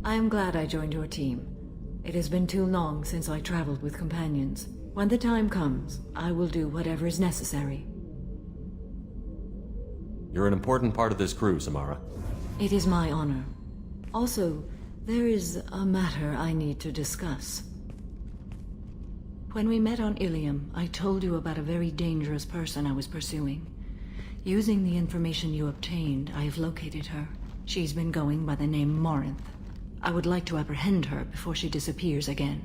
I am glad I joined your team. It has been too long since I traveled with companions. When the time comes, I will do whatever is necessary. You're an important part of this crew, Samara. It is my honor. Also, there is a matter I need to discuss. When we met on Ilium, I told you about a very dangerous person I was pursuing. Using the information you obtained, I have located her. She's been going by the name Morinth. I would like to apprehend her before she disappears again.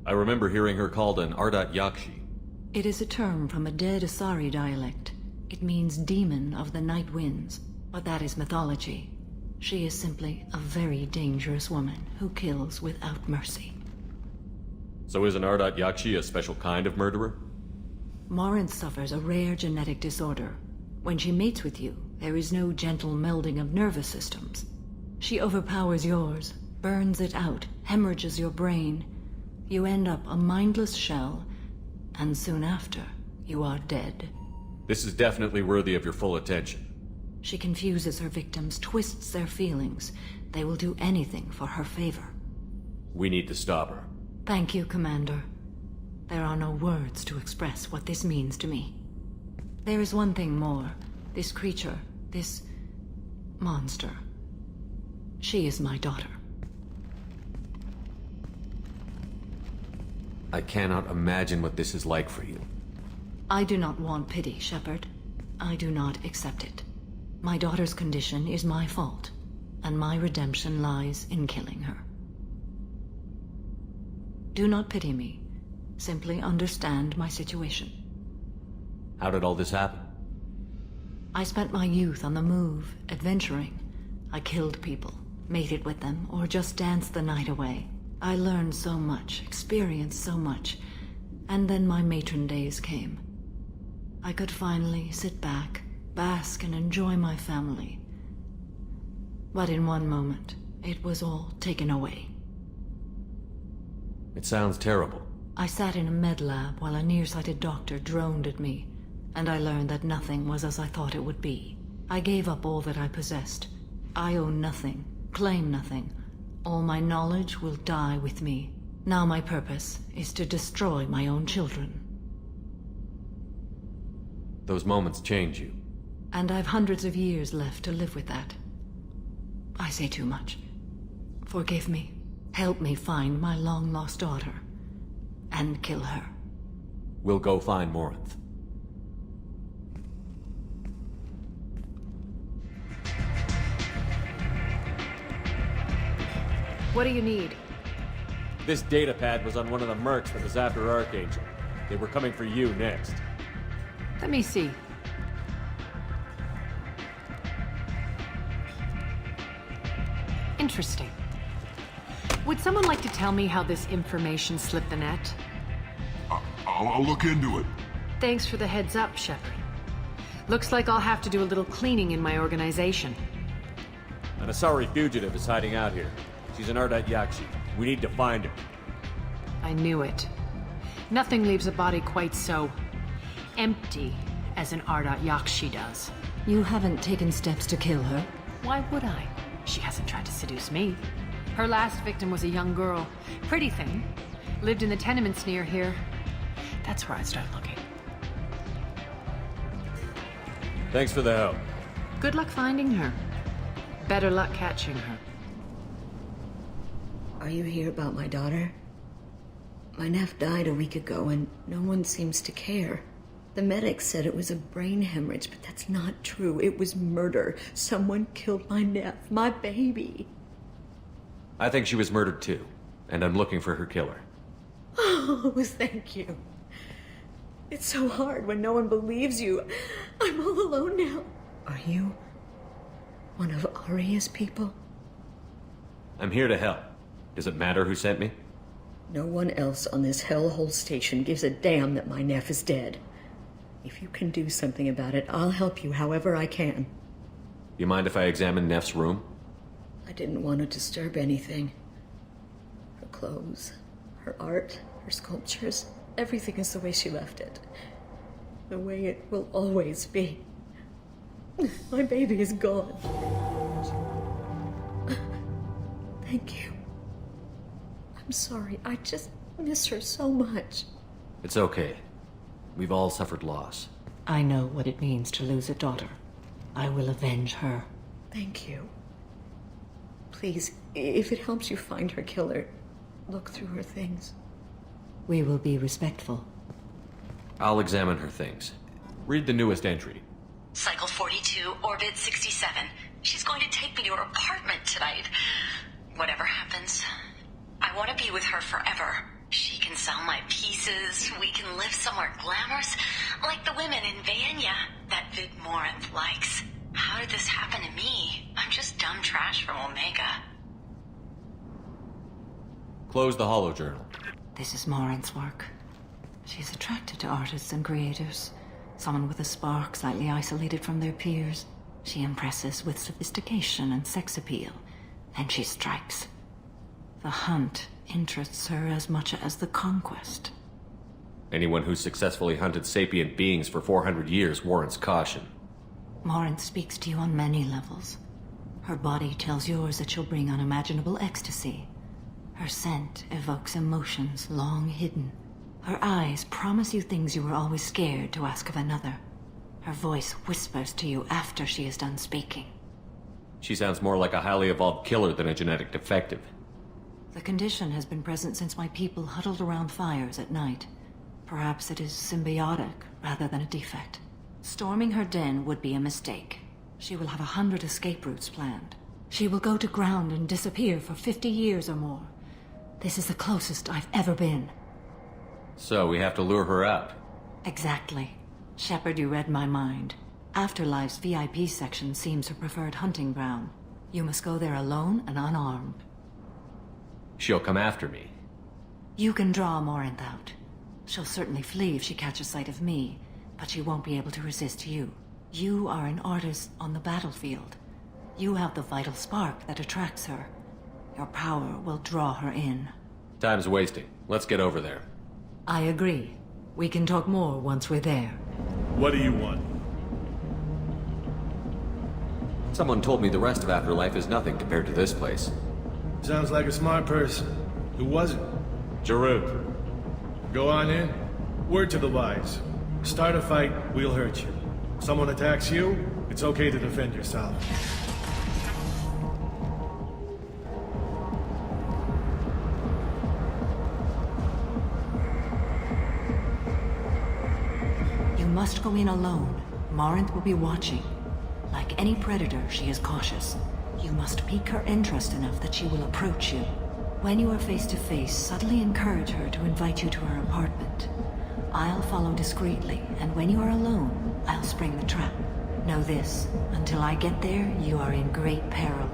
I remember hearing her called an Ardat Yakshi. It is a term from a dead Asari dialect. It means demon of the night winds, but that is mythology. She is simply a very dangerous woman who kills without mercy. So is an Ardat Yakshi a special kind of murderer? Morinth suffers a rare genetic disorder. When she mates with you, there is no gentle melding of nervous systems. She overpowers yours, burns it out, hemorrhages your brain. You end up a mindless shell, and soon after, you are dead. This is definitely worthy of your full attention. She confuses her victims, twists their feelings. They will do anything for her favor. We need to stop her. Thank you, Commander. There are no words to express what this means to me. There is one thing more. This creature, this monster. She is my daughter. I cannot imagine what this is like for you. I do not want pity, Shepard. I do not accept it. My daughter's condition is my fault, and my redemption lies in killing her. Do not pity me. Simply understand my situation. How did all this happen? I spent my youth on the move, adventuring. I killed people, mated with them, or just danced the night away. I learned so much, experienced so much, and then my matron days came. I could finally sit back, bask and enjoy my family. But in one moment, it was all taken away. It sounds terrible. I sat in a med lab while a nearsighted doctor droned at me, and I learned that nothing was as I thought it would be. I gave up all that I possessed. I own nothing, claim nothing. All my knowledge will die with me. Now my purpose is to destroy my own children. Those moments change you. And I've hundreds of years left to live with that. I say too much. Forgive me. Help me find my long-lost daughter. And kill her. We'll go find Morinth. What do you need? This data pad was on one of the mercs that was after Archangel. They were coming for you next. Let me see. Interesting. Would someone like to tell me how this information slipped the net? I'll look into it. Thanks for the heads up, Shepard. Looks like I'll have to do a little cleaning in my organization. An Asari fugitive is hiding out here. She's an Ardat Yakshi. We need to find her. I knew it. Nothing leaves a body quite so empty as an Ardat Yakshi does. You haven't taken steps to kill her? Why would I? She hasn't tried to seduce me. Her last victim was a young girl. Pretty thing. Lived in the tenements near here. That's where I started looking. Thanks for the help. Good luck finding her. Better luck catching her. Are you here about my daughter? My nephew died a week ago and no one seems to care. The medics said it was a brain hemorrhage, but that's not true. It was murder. Someone killed my nephew, my baby. I think she was murdered too, and I'm looking for her killer. Oh, thank you. It's so hard when no one believes you. I'm all alone now. Are you one of Aria's people? I'm here to help. Does it matter who sent me? No one else on this hellhole station gives a damn that my nephew is dead. If you can do something about it, I'll help you however I can. You mind if I examine Neff's room? I didn't want to disturb anything. Her clothes, her art, her sculptures, everything is the way she left it. The way it will always be. My baby is gone. Thank you. I'm sorry. I just miss her so much. It's okay. We've all suffered loss. I know what it means to lose a daughter. I will avenge her. Thank you. Please, if it helps you find her killer, look through her things. We will be respectful. I'll examine her things. Read the newest entry. Cycle 42, orbit 67. She's going to take me to her apartment tonight. Whatever happens, I want to be with her forever. She can sell my pieces. We can live somewhere glamorous, like the women in Vanya that Vid Morinth likes. How did this happen to me? I'm just dumb trash from Omega. Close the holojournal. This is Morinth's work. She's attracted to artists and creators. Someone with a spark, slightly isolated from their peers. She impresses with sophistication and sex appeal. Then she strikes. The hunt interests her as much as the conquest. Anyone who's successfully hunted sapient beings for 400 years warrants caution. Morinth speaks to you on many levels. Her body tells yours that she'll bring unimaginable ecstasy. Her scent evokes emotions long hidden. Her eyes promise you things you were always scared to ask of another. Her voice whispers to you after she is done speaking. She sounds more like a highly evolved killer than a genetic defective. The condition has been present since my people huddled around fires at night. Perhaps it is symbiotic rather than a defect. Storming her den would be a mistake. She will have 100 escape routes planned. She will go to ground and disappear for 50 years or more. This is the closest I've ever been. So we have to lure her out. Exactly. Shepard, you read my mind. Afterlife's VIP section seems her preferred hunting ground. You must go there alone and unarmed. She'll come after me. You can draw Morinth out. She'll certainly flee if she catches sight of me, but she won't be able to resist you. You are an artist on the battlefield. You have the vital spark that attracts her. Your power will draw her in. Time's wasting. Let's get over there. I agree. We can talk more once we're there. What do you want? Someone told me the rest of Afterlife is nothing compared to this place. Sounds like a smart person. Who was it? Jarut. Go on in. Word to the wise. Start a fight, we'll hurt you. Someone attacks you, it's okay to defend yourself. You must go in alone. Morinth will be watching. Like any predator, she is cautious. You must pique her interest enough that she will approach you. When you are face to face, subtly encourage her to invite you to her apartment. I'll follow discreetly, and when you are alone, I'll spring the trap. Know this, until I get there, you are in great peril.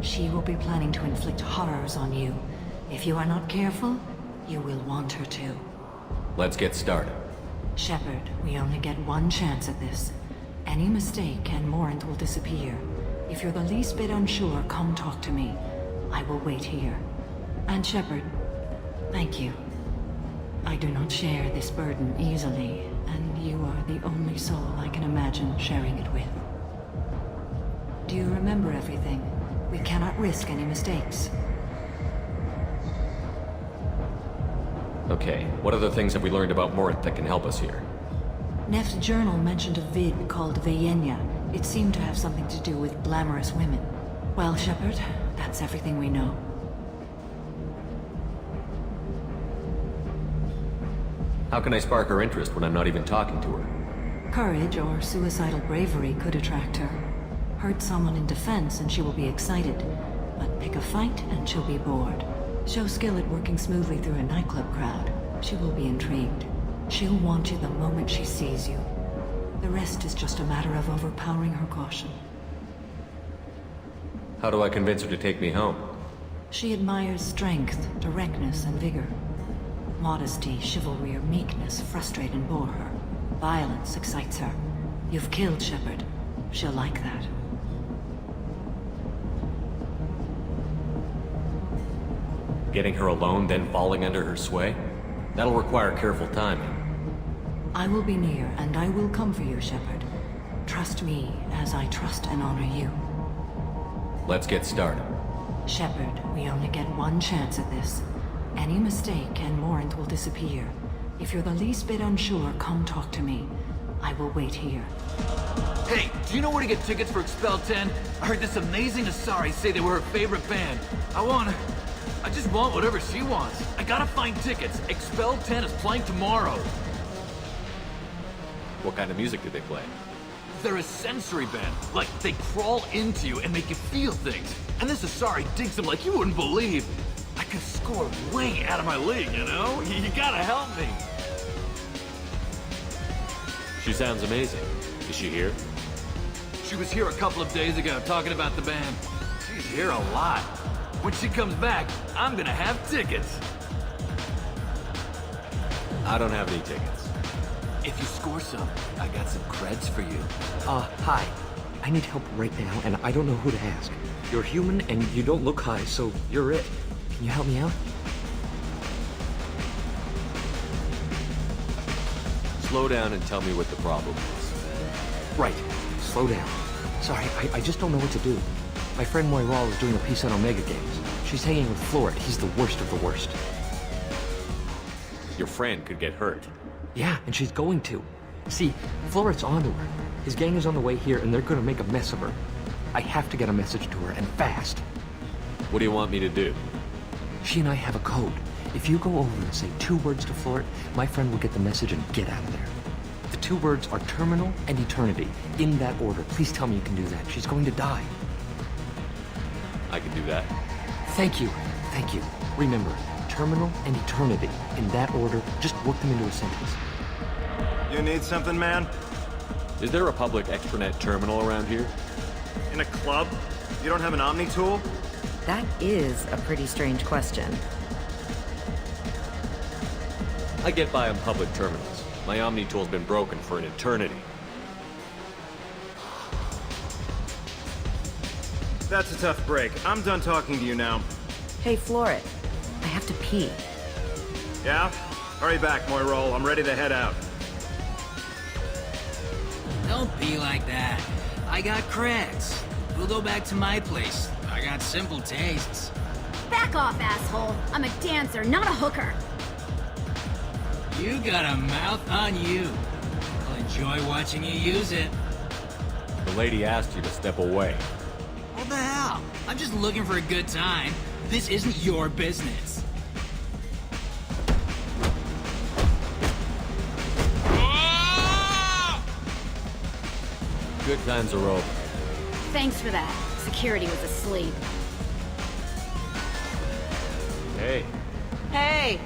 She will be planning to inflict horrors on you. If you are not careful, you will want her to. Let's get started. Shepard, we only get one chance at this. Any mistake and Morinth will disappear. If you're the least bit unsure, come talk to me. I will wait here. And Shepard, thank you. I do not share this burden easily, and you are the only soul I can imagine sharing it with. Do you remember everything? We cannot risk any mistakes. Okay, what other things have we learned about Morinth that can help us here? Neff's journal mentioned a vid called Vayenya. It seemed to have something to do with glamorous women. Well, Shepard, that's everything we know. How can I spark her interest when I'm not even talking to her? Courage or suicidal bravery could attract her. Hurt someone in defense and she will be excited. But pick a fight and she'll be bored. Show skill at working smoothly through a nightclub crowd. She will be intrigued. She'll want you the moment she sees you. The rest is just a matter of overpowering her caution. How do I convince her to take me home? She admires strength, directness, and vigor. Modesty, chivalry, or meekness frustrate and bore her. Violence excites her. You've killed Shepard. She'll like that. Getting her alone, then falling under her sway? That'll require careful timing. I will be near, and I will come for you, Shepard. Trust me as I trust and honor you. Let's get started. Shepard, we only get one chance at this. Any mistake and Morant will disappear. If you're the least bit unsure, come talk to me. I will wait here. Hey, do you know where to get tickets for Expel 10? I heard this amazing Asari say they were her favorite band. I just want whatever she wants. I gotta find tickets. Expel 10 is playing tomorrow. What kind of music do they play? They're a sensory band. Like, they crawl into you and make you feel things. And this Asari digs them like you wouldn't believe. I could score way out of my league, you know? You gotta help me. She sounds amazing. Is she here? She was here a couple of days ago talking about the band. She's here a lot. When she comes back, I'm gonna have tickets. I don't have any tickets. If you score some, I got some creds for you. Hi. I need help right now, and I don't know who to ask. You're human, and you don't look high, so you're it. Can you help me out? Slow down and tell me what the problem is. Right. Slow down. Sorry, I just don't know what to do. My friend Moiral is doing a piece on Omega Games. She's hanging with Floret. He's the worst of the worst. Your friend could get hurt. Yeah, and she's going to. See, Floret's onto her. His gang is on the way here, and they're gonna make a mess of her. I have to get a message to her, and fast. What do you want me to do? She and I have a code. If you go over and say 2 words to Floret, my friend will get the message and get out of there. The 2 words are terminal and eternity. In that order. Please tell me you can do that. She's going to die. I can do that. Thank you. Thank you. Remember, terminal and eternity. In that order, just work them into a sentence. You need something, man? Is there a public extranet terminal around here? In a club? You don't have an Omni tool? That is a pretty strange question. I get by on public terminals. My Omni tool's been broken for an eternity. That's a tough break. I'm done talking to you now. Hey, Floret. I have to pee. Yeah? Hurry back, Moiral. I'm ready to head out. Don't be like that. I got creds. We'll go back to my place. I got simple tastes. Back off, asshole. I'm a dancer, not a hooker. You got a mouth on you. I'll enjoy watching you use it. The lady asked you to step away. What the hell? I'm just looking for a good time. This isn't your business. Good times are over. Thanks for that. Security was asleep. Hey. Hey!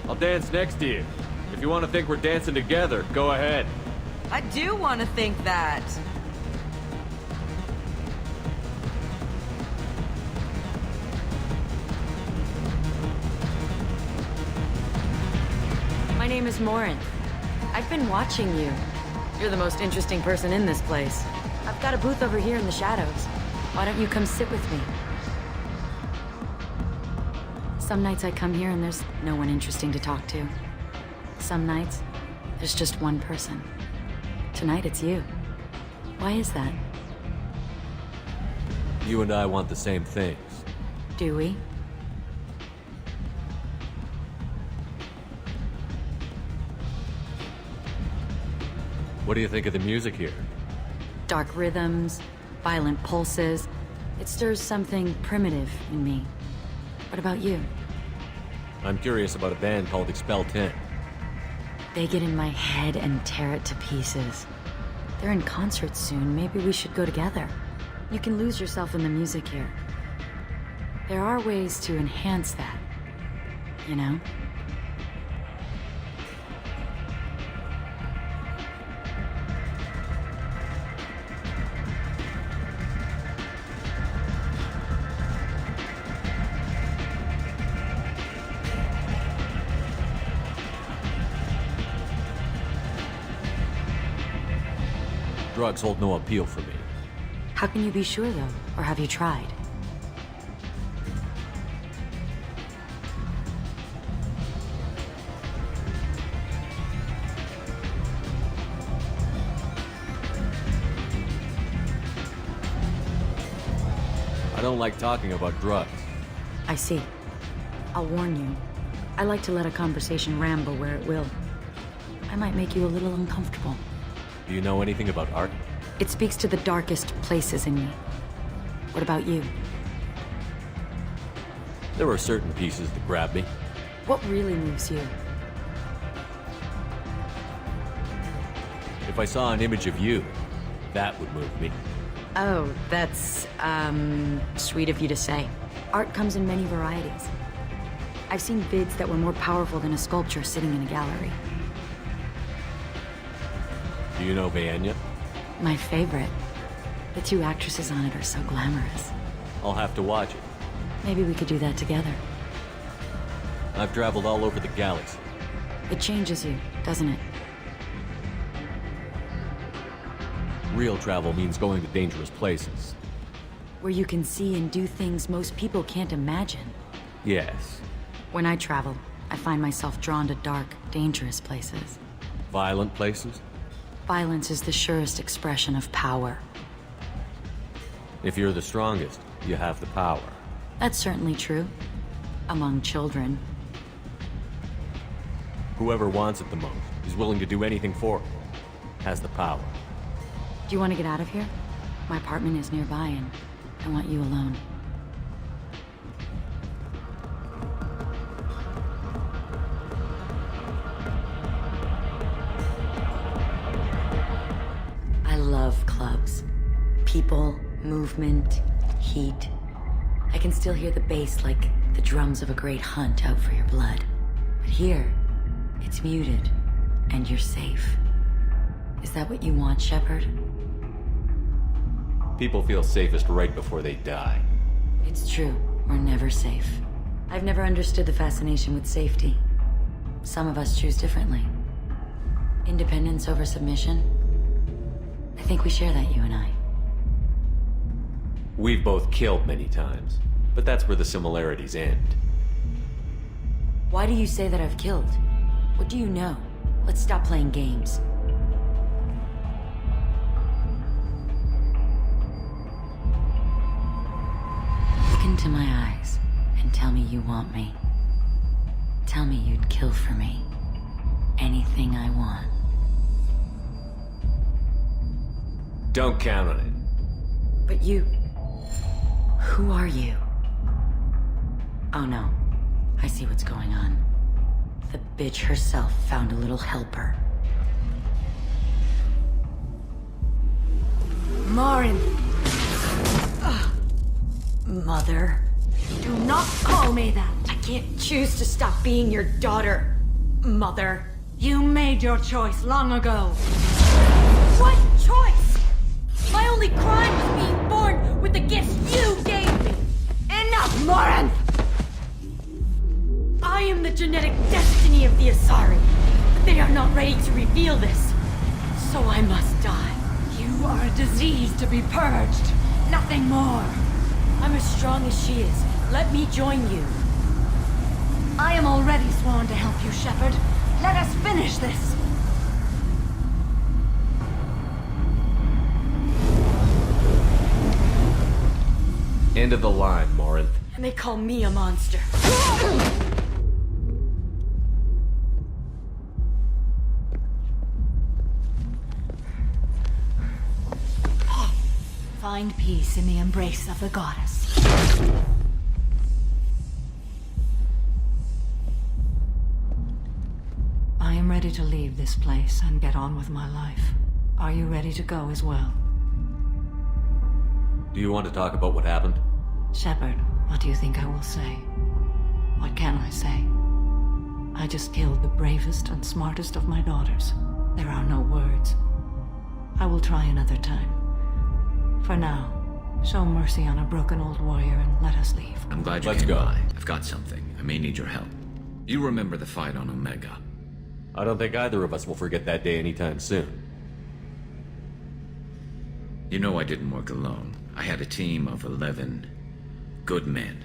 I'll dance next to you. If you want to think we're dancing together, go ahead. I do want to think that. My name is Morant. I've been watching you. You're the most interesting person in this place. I've got a booth over here in the shadows. Why don't you come sit with me? Some nights I come here and there's no one interesting to talk to. Some nights, there's just one person. Tonight it's you. Why is that? You and I want the same things. Do we? What do you think of the music here? Dark rhythms, violent pulses. It stirs something primitive in me. What about you? I'm curious about a band called Expel 10. They get in my head and tear it to pieces. They're in concert soon. Maybe we should go together. You can lose yourself in the music here. There are ways to enhance that, you know? Drugs hold no appeal for me. How can you be sure, though? Or have you tried? I don't like talking about drugs. I see. I'll warn you. I like to let a conversation ramble where it will. I might make you a little uncomfortable. Do you know anything about art? It speaks to the darkest places in me. What about you? There are certain pieces that grab me. What really moves you? If I saw an image of you, that would move me. Oh, that's, sweet of you to say. Art comes in many varieties. I've seen vids that were more powerful than a sculpture sitting in a gallery. Do you know Vienya? My favorite. The two actresses on it are so glamorous. I'll have to watch it. Maybe we could do that together. I've traveled all over the galaxy. It changes you, doesn't it? Real travel means going to dangerous places. Where you can see and do things most people can't imagine. Yes. When I travel, I find myself drawn to dark, dangerous places. Violent places? Violence is the surest expression of power. If you're the strongest, you have the power. That's certainly true. Among children. Whoever wants it the most is willing to do anything for it. Has the power. Do you want to get out of here? My apartment is nearby and I want you alone. I love clubs. People, movement, heat. I can still hear the bass like the drums of a great hunt out for your blood. But here, it's muted, and you're safe. Is that what you want, Shepard? People feel safest right before they die. It's true. We're never safe. I've never understood the fascination with safety. Some of us choose differently. Independence over submission? I think we share that, you and I. We've both killed many times, but that's where the similarities end. Why do you say that I've killed? What do you know? Let's stop playing games. Look into my eyes and tell me you want me. Tell me you'd kill for me. Anything I want. Don't count on it. But you... Who are you? Oh no. I see what's going on. The bitch herself found a little helper. Marin! Mother. Do not call me that. I can't choose to stop being your daughter, Mother. You made your choice long ago. What choice? My only crime was being born with the gifts you gave me. Enough, Morin! I am the genetic destiny of the Asari, but they are not ready to reveal this. So I must die. You are a disease to be purged. Nothing more. I'm as strong as she is. Let me join you. I am already sworn to help you, Shepard. Let us finish this. End of the line, Morinth. And they call me a monster. Find peace in the embrace of the goddess. I am ready to leave this place and get on with my life. Are you ready to go as well? Do you want to talk about what happened? Shepard, what do you think I will say? What can I say? I just killed the bravest and smartest of my daughters. There are no words. I will try another time. For now, show mercy on a broken old warrior and let us leave. I'm glad you Let's came go. by. I've got something. I may need your help. You remember the fight on Omega? I don't think either of us will forget that day anytime soon. You know I didn't work alone. I had a team of 11 good men.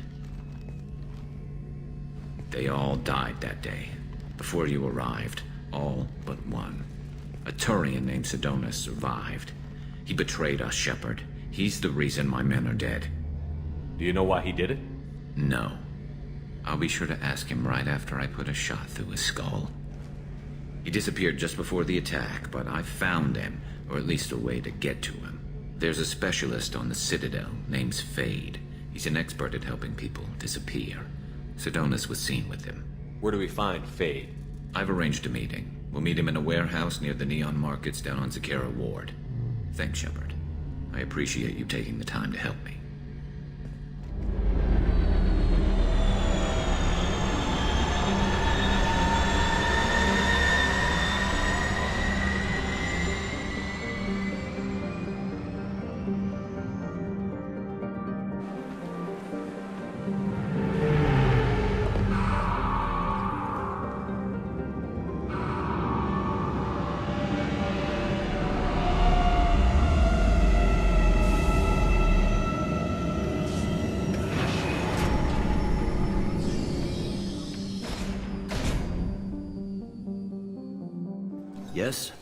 They all died that day. Before you arrived, all but one. A Turian named Sidonis survived. He betrayed us, Shepard. He's the reason my men are dead. Do you know why he did it? No. I'll be sure to ask him right after I put a shot through his skull. He disappeared just before the attack, but I found him, or at least a way to get to him. There's a specialist on the Citadel, name's Fade. He's an expert at helping people disappear. Sidonis was seen with him. Where do we find Fade? I've arranged a meeting. We'll meet him in a warehouse near the Neon Markets down on Zakera Ward. Thanks, Shepard. I appreciate you taking the time to help me. Yes?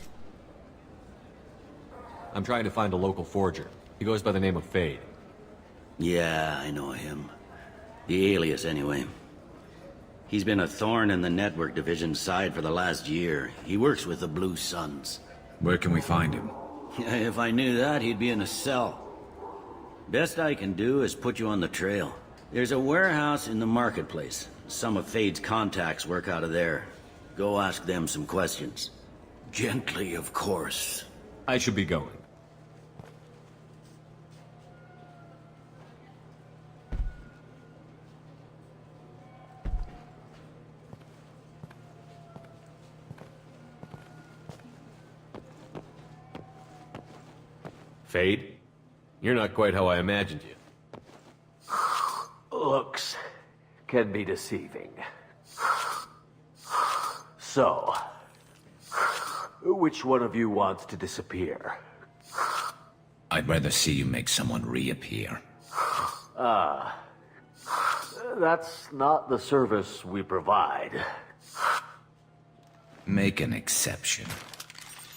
I'm trying to find a local forger. He goes by the name of Fade. Yeah, I know him. The alias, anyway. He's been a thorn in the network division's side for the last year. He works with the Blue Suns. Where can we find him? If I knew that, he'd be in a cell. Best I can do is put you on the trail. There's a warehouse in the marketplace. Some of Fade's contacts work out of there. Go ask them some questions. Gently, of course. I should be going. Fade? You're not quite how I imagined you. Looks can be deceiving. So, which one of you wants to disappear? I'd rather see you make someone reappear. That's not the service we provide. Make an exception.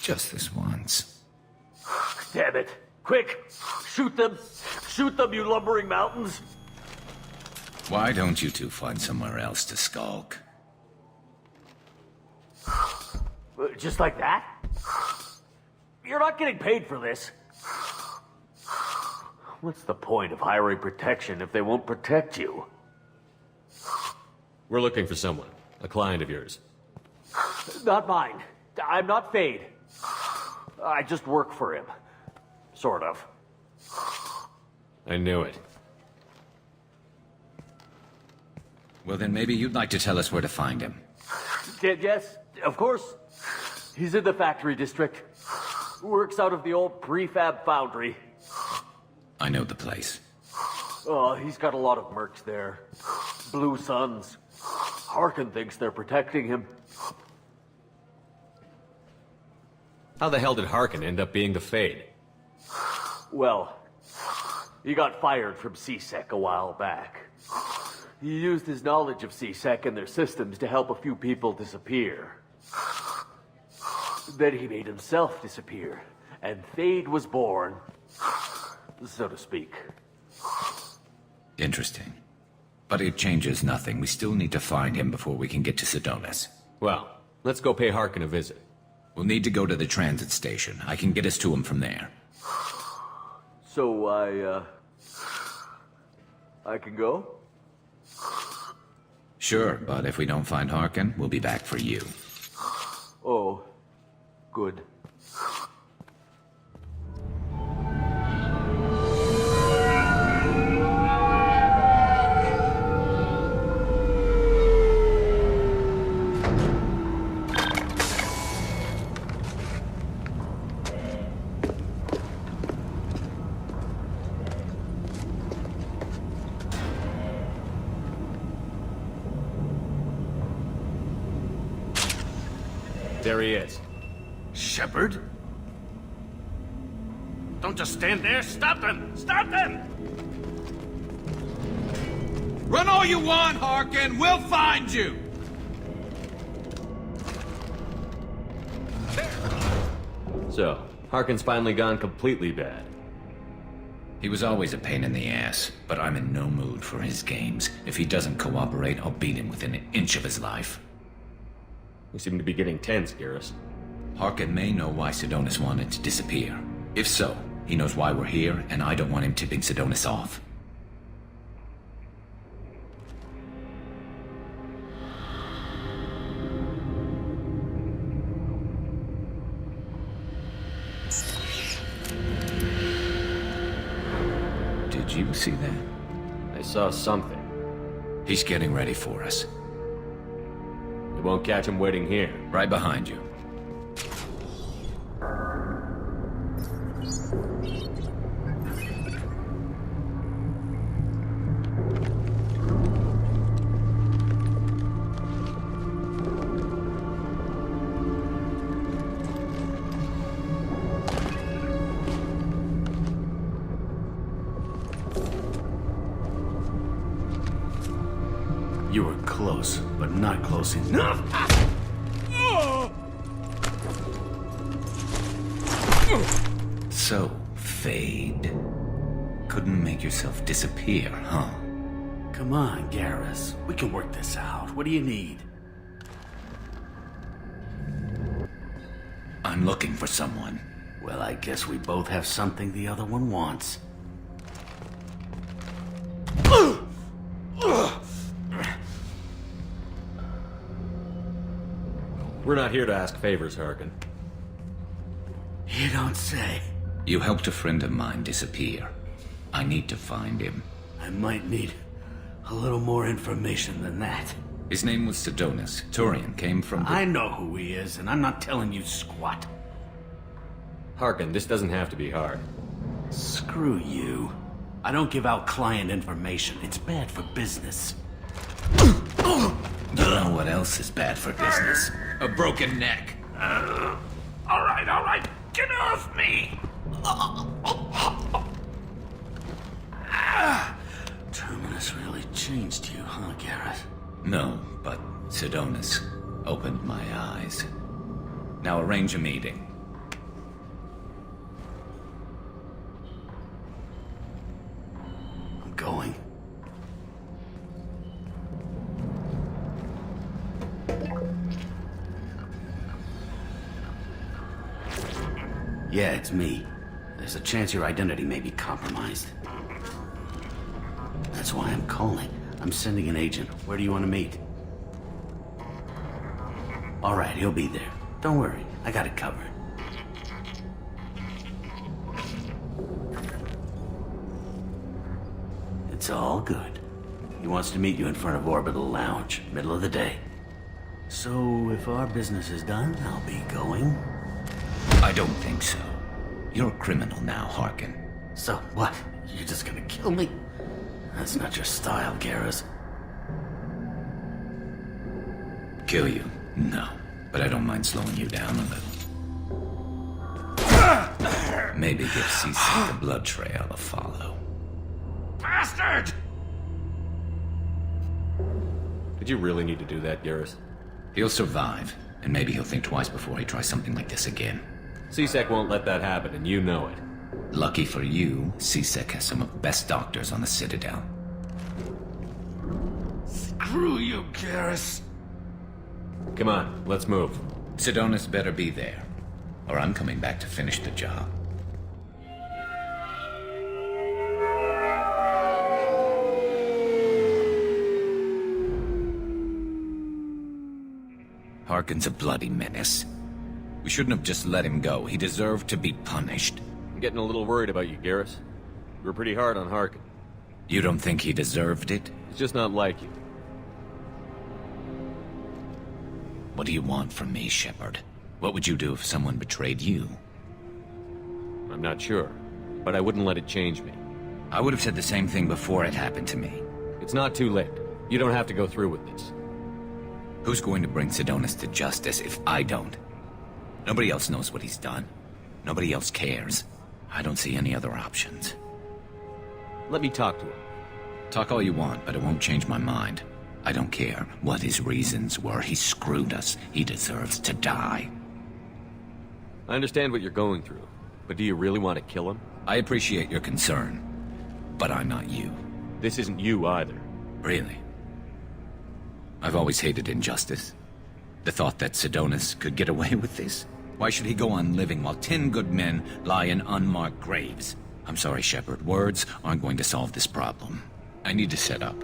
Just this once. Damn it. Quick! Shoot them! Shoot them, you lumbering mountains! Why don't you two find somewhere else to skulk? Just like that? You're not getting paid for this. What's the point of hiring protection if they won't protect you? We're looking for someone. A client of yours. Not mine. I'm not Fade. I just work for him. Sort of. I knew it. Well, then maybe you'd like to tell us where to find him. Yes, of course. He's in the factory district. Works out of the old prefab foundry. I know the place. Oh, he's got a lot of mercs there. Blue Suns. Harkin thinks they're protecting him. How the hell did Harkin end up being the Fade? Well, he got fired from C-Sec a while back. He used his knowledge of C-Sec and their systems to help a few people disappear. Then he made himself disappear, and Fade was born, so to speak. Interesting. But it changes nothing. We still need to find him before we can get to Sidonis. Well, let's go pay Harkin a visit. We'll need to go to the transit station. I can get us to him from there. So I can go? Sure, but if we don't find Harkin, we'll be back for you. Oh, good. There he is. Shepard? Don't just stand there. Stop them! Stop them! Run all you want, Harkin. We'll find you. So, Harkin's finally gone completely bad. He was always a pain in the ass, but I'm in no mood for his games. If he doesn't cooperate, I'll beat him within an inch of his life. You seem to be getting tense, Garrus. Harkin may know why Sidonis wanted to disappear. If so, he knows why we're here, and I don't want him tipping Sidonis off. Did you see that? I saw something. He's getting ready for us. You won't catch him waiting here. Right behind you. You were close, but not close enough. So, Fade. Couldn't make yourself disappear, huh? Come on, Garrus. We can work this out. What do you need? I'm looking for someone. Well, I guess we both have something the other one wants. We're not here to ask favors, Harkin. You don't say. You helped a friend of mine disappear. I need to find him. I might need a little more information than that. His name was Sidonis. Turian came from the... I know who he is, and I'm not telling you squat. Harkin, this doesn't have to be hard. Screw you. I don't give out client information. It's bad for business. You know what else is bad for business? A broken neck. All right. Get off me! Terminus really changed you, huh, Garrus? No, but Sidonis opened my eyes. Now arrange a meeting. I'm going. Yeah, it's me. There's a chance your identity may be compromised. That's why I'm calling. I'm sending an agent. Where do you want to meet? All right, he'll be there. Don't worry, I got it covered. It's all good. He wants to meet you in front of Orbital Lounge, middle of the day. So, if our business is done, I'll be going. I don't think so. You're a criminal now, Harkin. So, what? You're just gonna kill me? That's not your style, Garrus. Kill you? No. But I don't mind slowing you down a little. Maybe give C-Sec the blood trail a follow. Bastard! Did you really need to do that, Garrus? He'll survive, and maybe he'll think twice before he tries something like this again. C-Sec won't let that happen, and you know it. Lucky for you, C-Sec has some of the best doctors on the Citadel. Screw you, Garrus. Come on, let's move. Sidonis better be there, or I'm coming back to finish the job. Harkin's a bloody menace. We shouldn't have just let him go. He deserved to be punished. I'm getting a little worried about you, Garrus. You were pretty hard on Harkin. You don't think he deserved it? He's just not like you. What do you want from me, Shepard? What would you do if someone betrayed you? I'm not sure, but I wouldn't let it change me. I would have said the same thing before it happened to me. It's not too late. You don't have to go through with this. Who's going to bring Sidonis to justice if I don't? Nobody else knows what he's done. Nobody else cares. I don't see any other options. Let me talk to him. Talk all you want, but it won't change my mind. I don't care what his reasons were. He screwed us. He deserves to die. I understand what you're going through, but do you really want to kill him? I appreciate your concern, But I'm not you. This isn't you either. Really? I've always hated injustice. The thought that Sidonus could get away with this? Why should he go on living while 10 good men lie in unmarked graves? I'm sorry, Shepard. Words aren't going to solve this problem. I need to set up.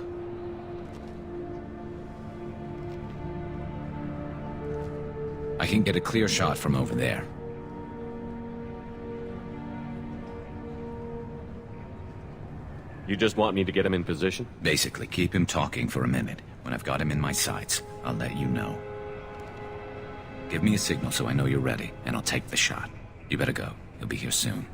I can get a clear shot from over there. You just want me to get him in position? Basically, keep him talking for a minute. When I've got him in my sights, I'll let you know. Give me a signal so I know you're ready, and I'll take the shot. You better go. He'll be here soon.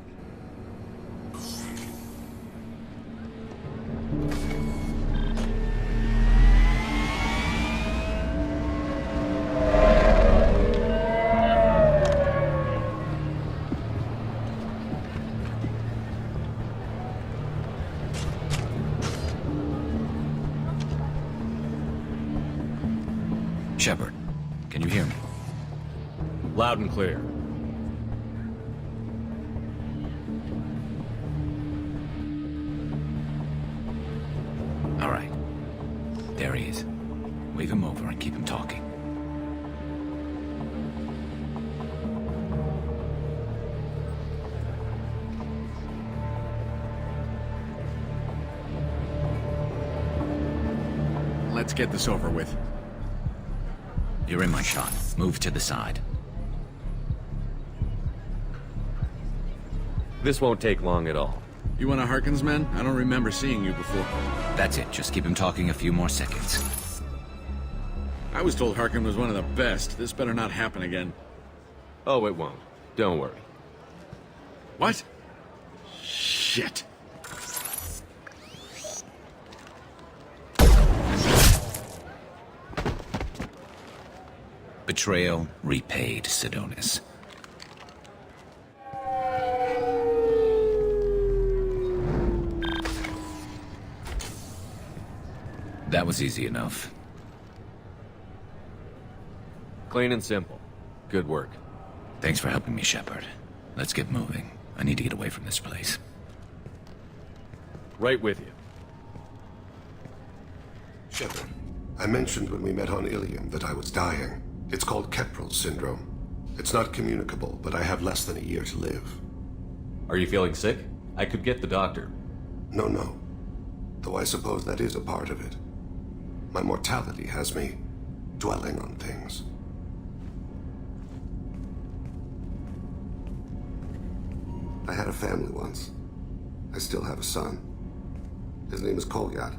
Shepard, can you hear me? Loud and clear. All right. There he is. Wave him over and keep him talking. Let's get this over with. You're in my shot. Move to the side. This won't take long at all. You one of Harkin's men? I don't remember seeing you before. That's it. Just keep him talking a few more seconds. I was told Harkin was one of the best. This better not happen again. Oh, it won't. Don't worry. What? Shit. Betrayal repaid, Sidonus. That was easy enough. Clean and simple. Good work. Thanks for helping me, Shepard. Let's get moving. I need to get away from this place. Right with you. Shepard, I mentioned when we met on Ilium that I was dying. It's called Keprel syndrome. It's not communicable, but I have less than a year to live. Are you feeling sick? I could get the doctor. No. Though I suppose that is a part of it. My mortality has me dwelling on things. I had a family once. I still have a son. His name is Kolyat.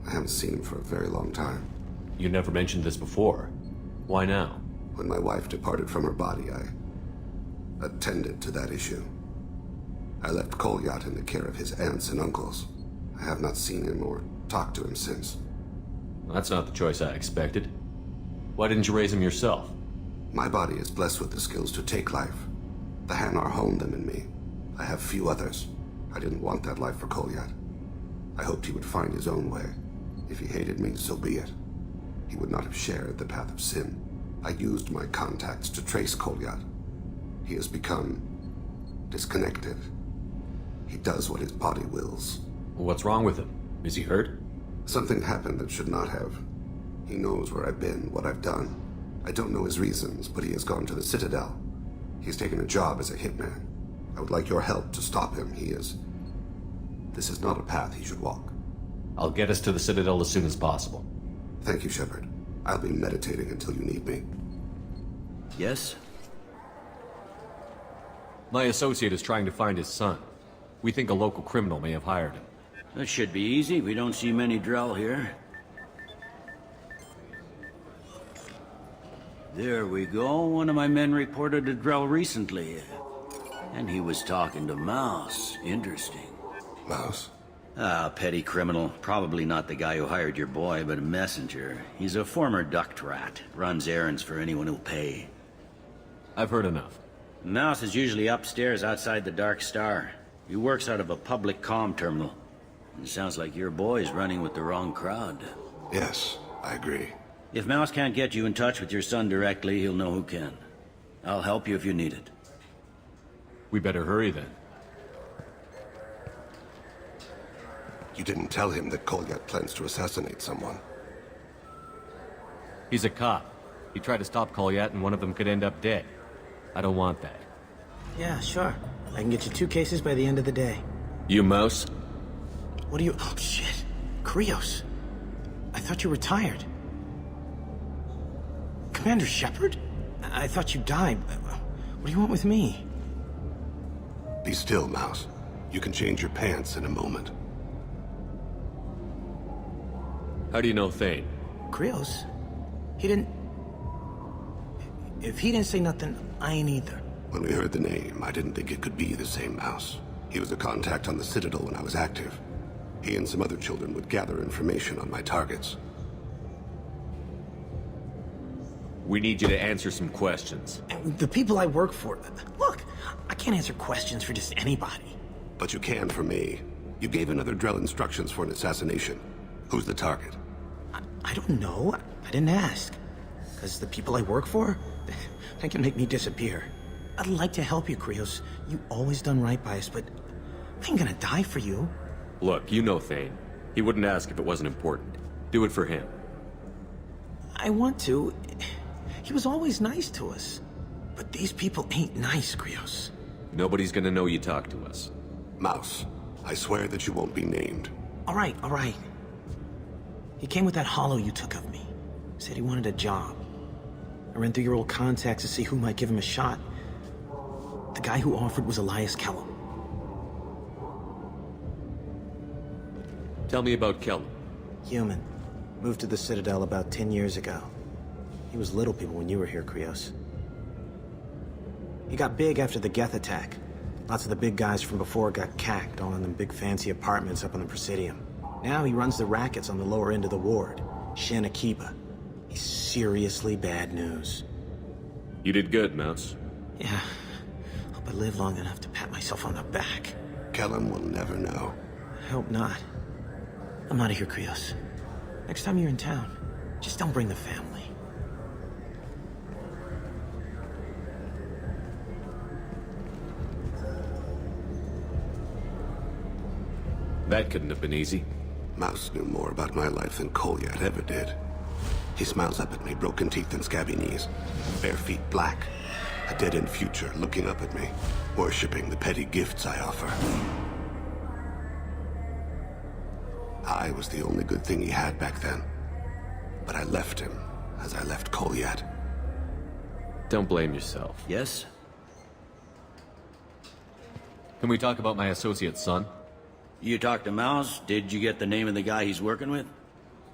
I haven't seen him for a very long time. You never mentioned this before. Why now? When my wife departed from her body, I attended to that issue. I left Kolyat in the care of his aunts and uncles. I have not seen him or talked to him since. Well, that's not the choice I expected. Why didn't you raise him yourself? My body is blessed with the skills to take life. The Hanar honed them in me. I have few others. I didn't want that life for Kolyat. I hoped he would find his own way. If he hated me, so be it. He would not have shared the path of sin. I used my contacts to trace Kolyat. He has become disconnected. He does what his body wills. What's wrong with him? Is he hurt? Something happened that should not have. He knows where I've been, what I've done. I don't know his reasons, but he has gone to the Citadel. He's taken a job as a hitman. I would like your help to stop him. This is not a path he should walk. I'll get us to the Citadel as soon as possible. Thank you, Shepard. I'll be meditating until you need me. Yes? My associate is trying to find his son. We think a local criminal may have hired him. That should be easy. We don't see many Drell here. There we go. One of my men reported a Drell recently. And he was talking to Mouse. Interesting. Mouse? Petty criminal. Probably not the guy who hired your boy, but a messenger. He's a former duct rat. Runs errands for anyone who'll pay. I've heard enough. Mouse is usually upstairs outside the Dark Star. He works out of a public comm terminal. It sounds like your boy's running with the wrong crowd. Yes, I agree. If Mouse can't get you in touch with your son directly, he'll know who can. I'll help you if you need it. We better hurry then. You didn't tell him that Kolyat plans to assassinate someone. He's a cop. He tried to stop Kolyat and one of them could end up dead. I don't want that. Yeah, sure. I can get you 2 cases by the end of the day. You mouse? What do you... Oh, shit. Krios. I thought you were retired. Commander Shepard? I thought you died. What do you want with me? Be still, Mouse. You can change your pants in a moment. How do you know Thane? Krios? He didn't... If he didn't say nothing, I ain't either. When we heard the name, I didn't think it could be the same Mouse. He was a contact on the Citadel when I was active. He and some other children would gather information on my targets. We need you to answer some questions. The people I work for... Look, I can't answer questions for just anybody. But you can for me. You gave another Drell instructions for an assassination. Who's the target? I don't know. I didn't ask. Because the people I work for, they can make me disappear. I'd like to help you, Krios. You always done right by us, but I ain't gonna die for you. Look, you know Thane. He wouldn't ask if it wasn't important. Do it for him. I want to. He was always nice to us. But these people ain't nice, Krios. Nobody's gonna know you talked to us. Mouse, I swear that you won't be named. All right. He came with that hollow you took of me. Said he wanted a job. I ran through your old contacts to see who might give him a shot. The guy who offered was Elias Kellum. Tell me about Kellum. Human. Moved to the Citadel about 10 years ago. He was little people when you were here, Krios. He got big after the Geth attack. Lots of the big guys from before got cacked, all in them big fancy apartments up on the Presidium. Now he runs the rackets on the lower end of the ward, Shin Akiba. He's seriously bad news. You did good, Mouse. Yeah. Hope I live long enough to pat myself on the back. Kellum will never know. I hope not. I'm out of here, Krios. Next time you're in town, just don't bring the family. That couldn't have been easy. Mouse knew more about my life than Kolyat ever did. He smiles up at me, broken teeth and scabby knees. Bare feet black. A dead-end future looking up at me, worshipping the petty gifts I offer. I was the only good thing he had back then. But I left him, as I left Kolyat. Don't blame yourself. Yes? Can we talk about my associate's son? You talked to Mouse? Did you get the name of the guy he's working with?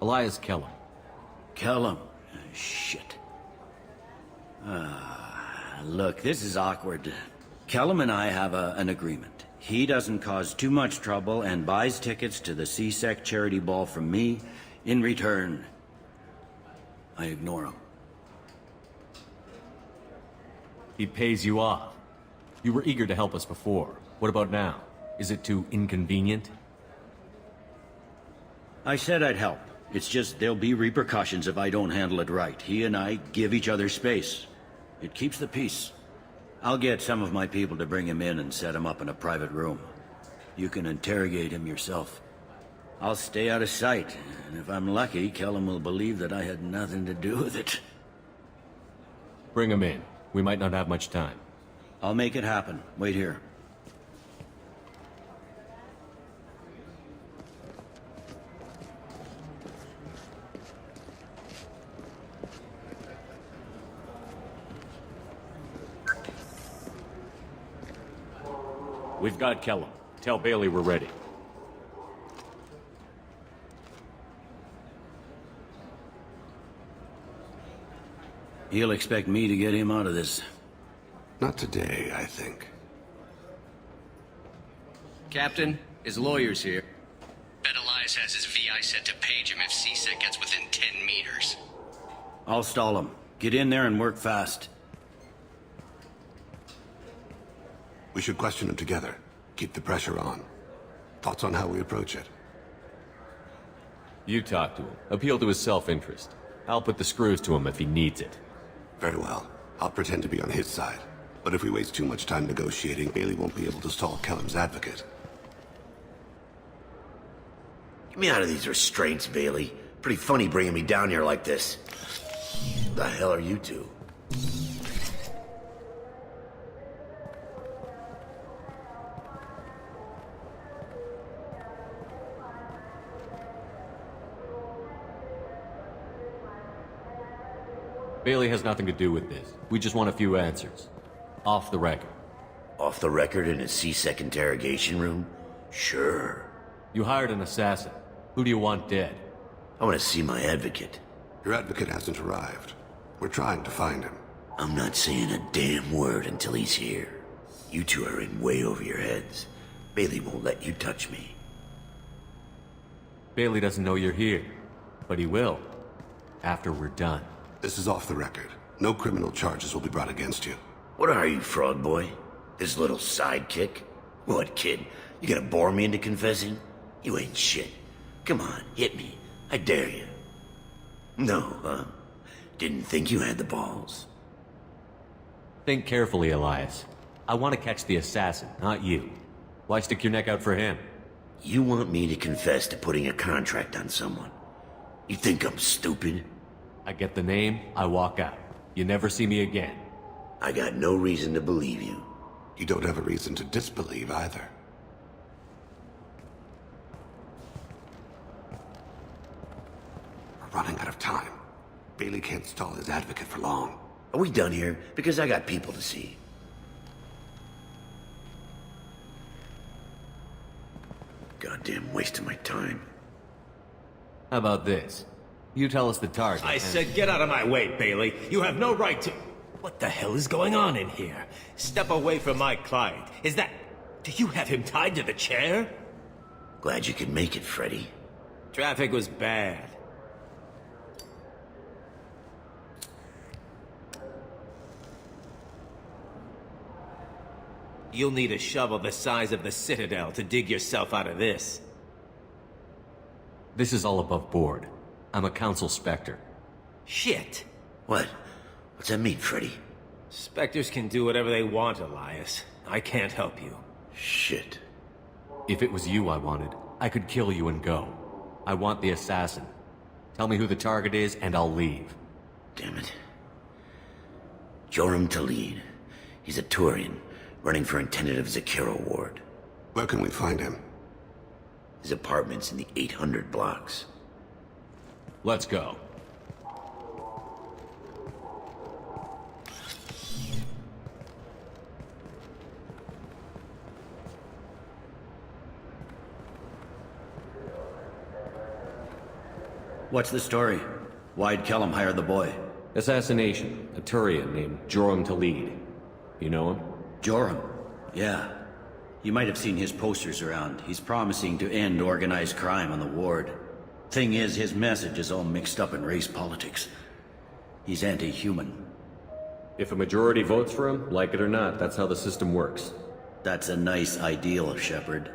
Elias Kellum. Kellum? Shit. Look, this is awkward. Kellum and I have an agreement. He doesn't cause too much trouble and buys tickets to the C-Sec charity ball from me. In return, I ignore him. He pays you off. You were eager to help us before. What about now? Is it too inconvenient? I said I'd help. It's just there'll be repercussions if I don't handle it right. He and I give each other space. It keeps the peace. I'll get some of my people to bring him in and set him up in a private room. You can interrogate him yourself. I'll stay out of sight, and if I'm lucky, Kellum will believe that I had nothing to do with it. Bring him in. We might not have much time. I'll make it happen. Wait here. We've got Kellum. Tell Bailey we're ready. He'll expect me to get him out of this. Not today, I think. Captain, his lawyer's here. Bet Elias has his VI set to page him if C-Sec gets within 10 meters. I'll stall him. Get in there and work fast. We should question him together. Keep the pressure on. Thoughts on how we approach it? You talk to him. Appeal to his self-interest. I'll put the screws to him if he needs it. Very well. I'll pretend to be on his side. But if we waste too much time negotiating, Bailey won't be able to stall Kellum's advocate. Get me out of these restraints, Bailey. Pretty funny bringing me down here like this. The hell are you two? Bailey has nothing to do with this. We just want a few answers. Off the record. Off the record in a C-Sec interrogation room? Sure. You hired an assassin. Who do you want dead? I want to see my advocate. Your advocate hasn't arrived. We're trying to find him. I'm not saying a damn word until he's here. You two are in way over your heads. Bailey won't let you touch me. Bailey doesn't know you're here, but he will. After we're done. This is off the record. No criminal charges will be brought against you. What are you, frog boy? His little sidekick? What, kid? You gonna bore me into confessing? You ain't shit. Come on, hit me. I dare you. No, huh? Didn't think you had the balls. Think carefully, Elias. I want to catch the assassin, not you. Why stick your neck out for him? You want me to confess to putting a contract on someone? You think I'm stupid? I get the name, I walk out. You never see me again. I got no reason to believe you. You don't have a reason to disbelieve either. We're running out of time. Bailey can't stall his advocate for long. Are we done here? Because I got people to see. Goddamn waste of my time. How about this? You tell us the target. I said get out of my way, Bailey. You have no right to... What the hell is going on in here? Step away from my client. Is that... Do you have him tied to the chair? Glad you could make it, Freddy. Traffic was bad. You'll need a shovel the size of the Citadel to dig yourself out of this. This is all above board. I'm a council specter. Shit. What? What's that mean, Freddy? Specters can do whatever they want, Elias. I can't help you. Shit. If it was you I wanted, I could kill you and go. I want the assassin. Tell me who the target is, and I'll leave. Damn it. Joram Talid. He's a Turian, running for a tentative Zakira ward. Where can we find him? His apartment's in the 800 blocks. Let's go. What's the story? Why'd Kellum hire the boy? Assassination. A Turian named Joram Talid. You know him? Joram? Yeah. You might have seen his posters around. He's promising to end organized crime on the ward. Thing is, his message is all mixed up in race politics. He's anti-human. If a majority votes for him, like it or not, that's how the system works. That's a nice ideal, Shepard.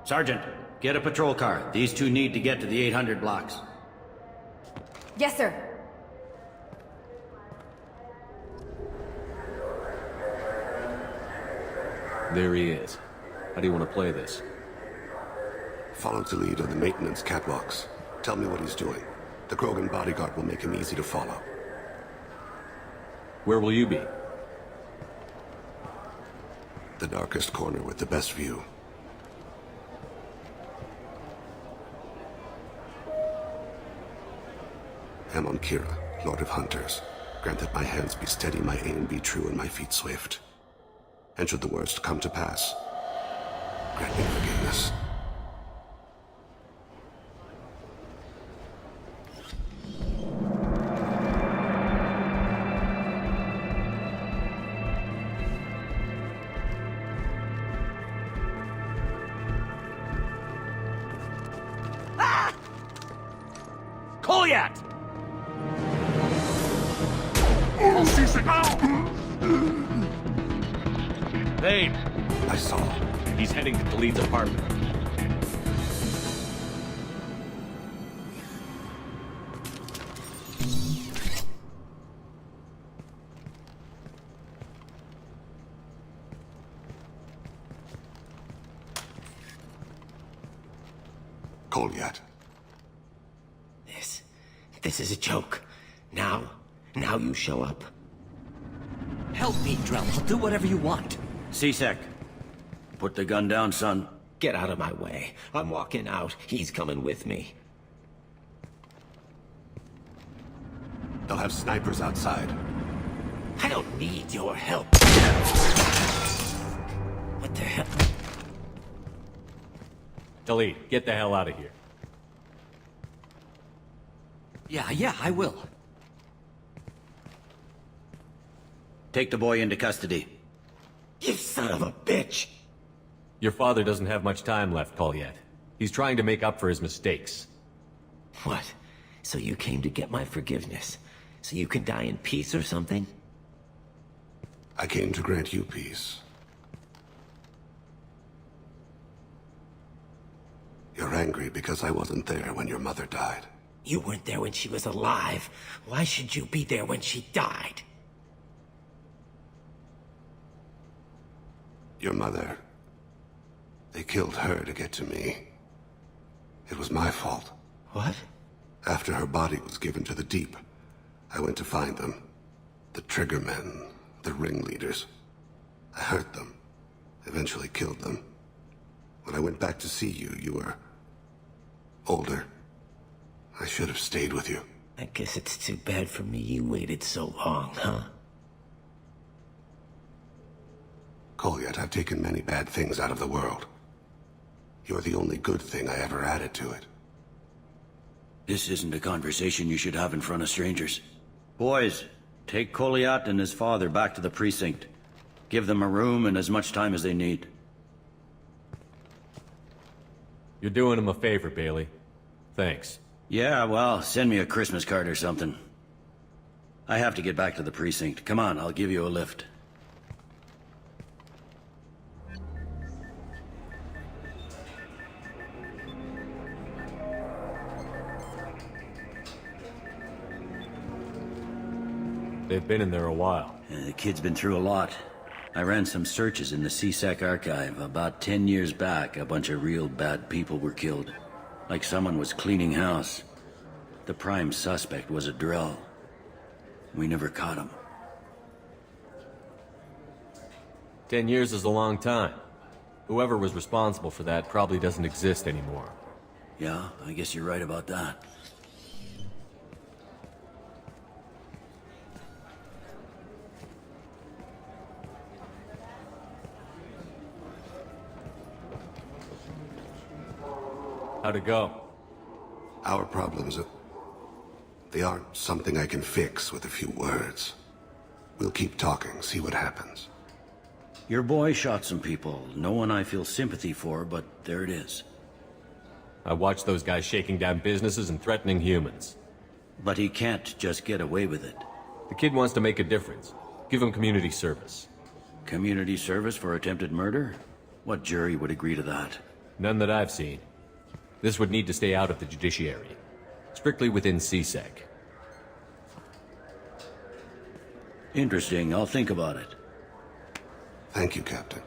Sergeant, get a patrol car. These two need to get to the 800 blocks. Yes, sir. There he is. How do you want to play this? Follow the lead on the maintenance catwalks. Tell me what he's doing. The Krogan bodyguard will make him easy to follow. Where will you be? The darkest corner with the best view. Amon Kira, Lord of Hunters. Grant that my hands be steady, my aim be true, and my feet swift. And should the worst come to pass, grant me forgiveness. Kolyat! Hey! I saw. He's heading to Talid's apartment. Kolyat. This is a joke. Now you show up. Help me, Drell. I'll do whatever you want. C-Sec, put the gun down, son. Get out of my way. I'm walking out. He's coming with me. They'll have snipers outside. I don't need your help. What the hell? Tali, get the hell out of here. Yeah, I will. Take the boy into custody. You son of a bitch! Your father doesn't have much time left, Kolyat. He's trying to make up for his mistakes. What? So you came to get my forgiveness? So you can die in peace or something? I came to grant you peace. You're angry because I wasn't there when your mother died. You weren't there when she was alive. Why should you be there when she died? Your mother... They killed her to get to me. It was my fault. What? After her body was given to the deep, I went to find them. The triggermen, the ringleaders. I hurt them, eventually killed them. When I went back to see you, you were... older. I should have stayed with you. I guess it's too bad for me you waited so long, huh? Kolyat, I've taken many bad things out of the world. You're the only good thing I ever added to it. This isn't a conversation you should have in front of strangers. Boys, take Kolyat and his father back to the precinct. Give them a room and as much time as they need. You're doing him a favor, Bailey. Thanks. Yeah, well, send me a Christmas card or something. I have to get back to the precinct. Come on, I'll give you a lift. They've been in there a while. The kid's been through a lot. I ran some searches in the C-Sec archive. About 10 years back, a bunch of real bad people were killed. Like someone was cleaning house. The prime suspect was a Drell. We never caught him. 10 years is a long time. Whoever was responsible for that probably doesn't exist anymore. Yeah, I guess you're right about that. How'd it go? Our problems they aren't something I can fix with a few words. We'll keep talking, see what happens. Your boy shot some people. No one I feel sympathy for, but there it is. I watched those guys shaking down businesses and threatening humans. But he can't just get away with it. The kid wants to make a difference. Give him community service. Community service for attempted murder? What jury would agree to that? None that I've seen. This would need to stay out of the judiciary. Strictly within C-Sec. Interesting. I'll think about it. Thank you, Captain.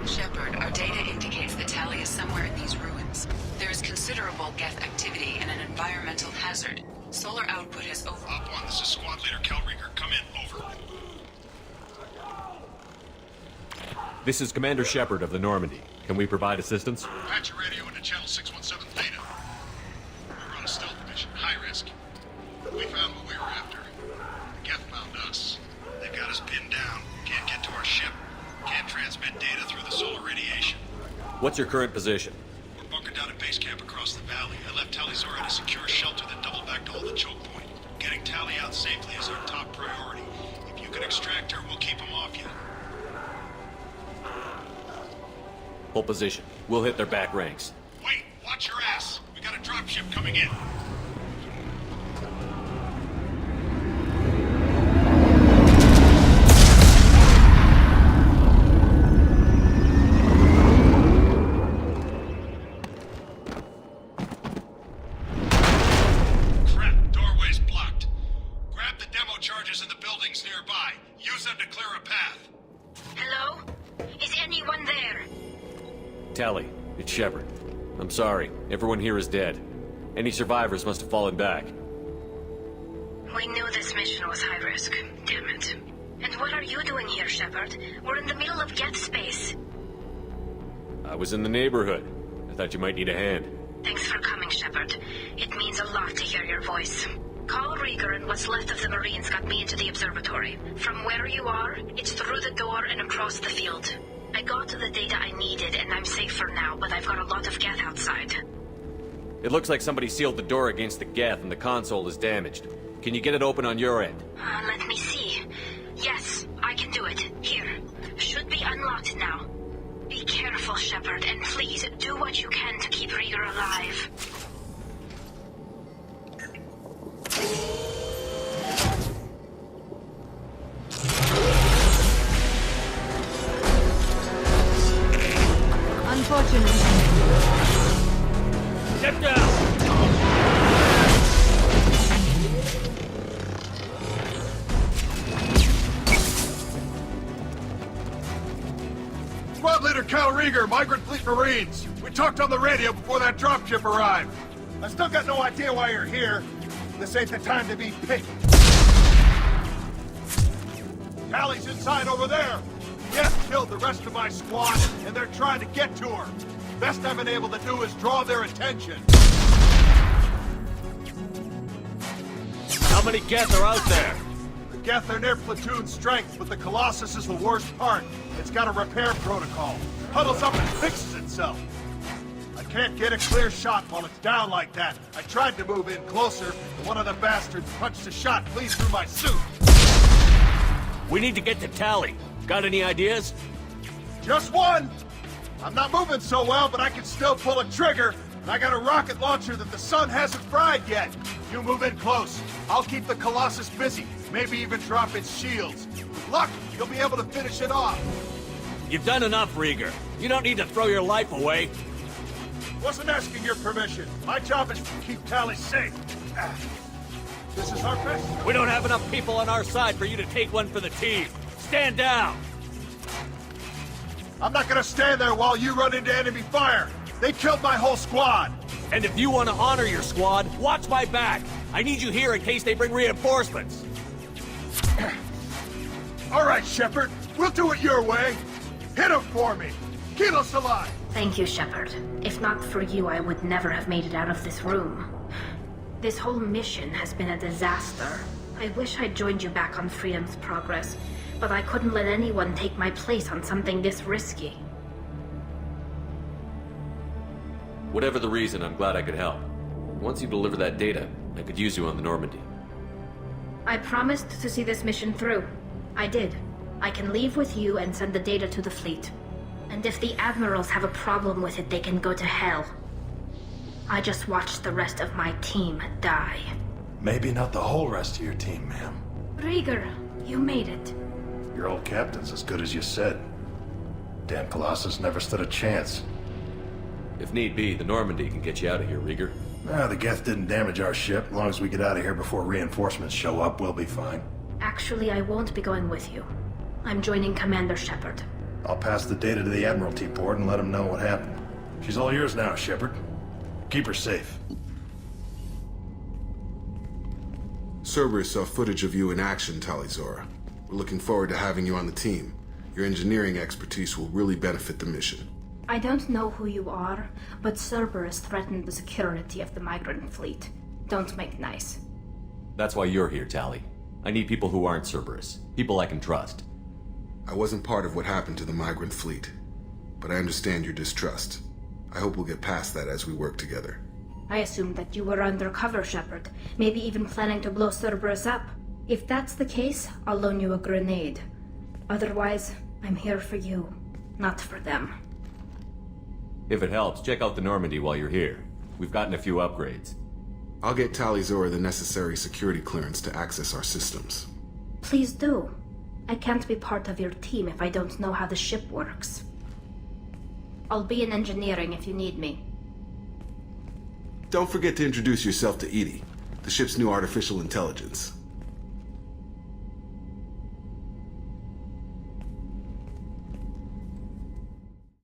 Shepard, our data indicates that Tali is somewhere in these ruins. There is considerable geth activity and an environmental hazard. Solar output has over... Op 1, this is Squad Leader Kelrieger. Come in, over. This is Commander Shepard of the Normandy. Can we provide assistance? Patch your radio into channel 617 Theta. We're on a stealth mission, high risk. We found what we were after. The Geth found us. They've got us pinned down. Can't get to our ship. Can't transmit data through the solar radiation. What's your current position? We're bunkered down at base camp across the valley. I left Talizor at a secure shelter that doubled back to hold the choke point. Getting Tali out safely is our top priority. If you can extract her, we'll keep him off you. Hold position. We'll hit their back ranks. Wait! Watch your ass! We got a dropship coming in. Tali, it's Shepard. I'm sorry. Everyone here is dead. Any survivors must have fallen back. We knew this mission was high risk. Damn it. And what are you doing here, Shepard? We're in the middle of Geth space. I was in the neighborhood. I thought you might need a hand. Thanks for coming, Shepard. It means a lot to hear your voice. Call Rieger and what's left of the Marines got me into the observatory. From where you are, it's through the door and across the field. I got the data I needed and I'm safe for now, but I've got a lot of Geth outside. It looks like somebody sealed the door against the Geth and the console is damaged. Can you get it open on your end? Let me see. Yes, I can do it. Here. Should be unlocked now. Be careful, Shepard, and please do what you can to keep Rieger alive. Unfortunately. Step down! Squad Leader Cal Rieger, Migrant Fleet Marines. We talked on the radio before that dropship arrived. I still got no idea why you're here. This ain't the time to be picky. Tali's inside over there. Geth killed the rest of my squad, and they're trying to get to her. Best I've been able to do is draw their attention. How many Geth are out there? The Geth are near platoon strength, but the Colossus is the worst part. It's got a repair protocol. Huddles up and fixes itself. I can't get a clear shot while it's down like that. I tried to move in closer, but one of the bastards punched a shot clean through my suit. We need to get to Tali. Got any ideas? Just one! I'm not moving so well, but I can still pull a trigger, and I got a rocket launcher that the sun hasn't fried yet. You move in close. I'll keep the Colossus busy, maybe even drop its shields. With luck, you'll be able to finish it off. You've done enough, Rieger. You don't need to throw your life away. Wasn't asking your permission. My job is to keep Tali safe. This is our best. We don't have enough people on our side for you to take one for the team. Stand down! I'm not gonna stand there while you run into enemy fire. They killed my whole squad. And if you want to honor your squad, watch my back. I need you here in case they bring reinforcements. All right, Shepard. We'll do it your way. Hit him for me. Keep us alive. Thank you, Shepard. If not for you, I would never have made it out of this room. This whole mission has been a disaster. I wish I'd joined you back on Freedom's Progress, but I couldn't let anyone take my place on something this risky. Whatever the reason, I'm glad I could help. Once you deliver that data, I could use you on the Normandy. I promised to see this mission through. I did. I can leave with you and send the data to the fleet. And if the admirals have a problem with it, they can go to hell. I just watched the rest of my team die. Maybe not the whole rest of your team, ma'am. Rieger, you made it. Your old captain's as good as you said. Damn Colossus never stood a chance. If need be, the Normandy can get you out of here, Rieger. Nah, the Geth didn't damage our ship. As long as we get out of here before reinforcements show up, we'll be fine. Actually, I won't be going with you. I'm joining Commander Shepard. I'll pass the data to the Admiralty Board and let them know what happened. She's all yours now, Shepard. Keep her safe. Cerberus saw footage of you in action, Talizora. We're looking forward to having you on the team. Your engineering expertise will really benefit the mission. I don't know who you are, but Cerberus threatened the security of the migrant fleet. Don't make nice. That's why you're here, Tali. I need people who aren't Cerberus. People I can trust. I wasn't part of what happened to the migrant fleet, but I understand your distrust. I hope we'll get past that as we work together. I assumed that you were undercover, Shepard. Maybe even planning to blow Cerberus up. If that's the case, I'll loan you a grenade. Otherwise, I'm here for you, not for them. If it helps, check out the Normandy while you're here. We've gotten a few upgrades. I'll get Talizora the necessary security clearance to access our systems. Please do. I can't be part of your team if I don't know how the ship works. I'll be in engineering if you need me. Don't forget to introduce yourself to Edie, the ship's new artificial intelligence.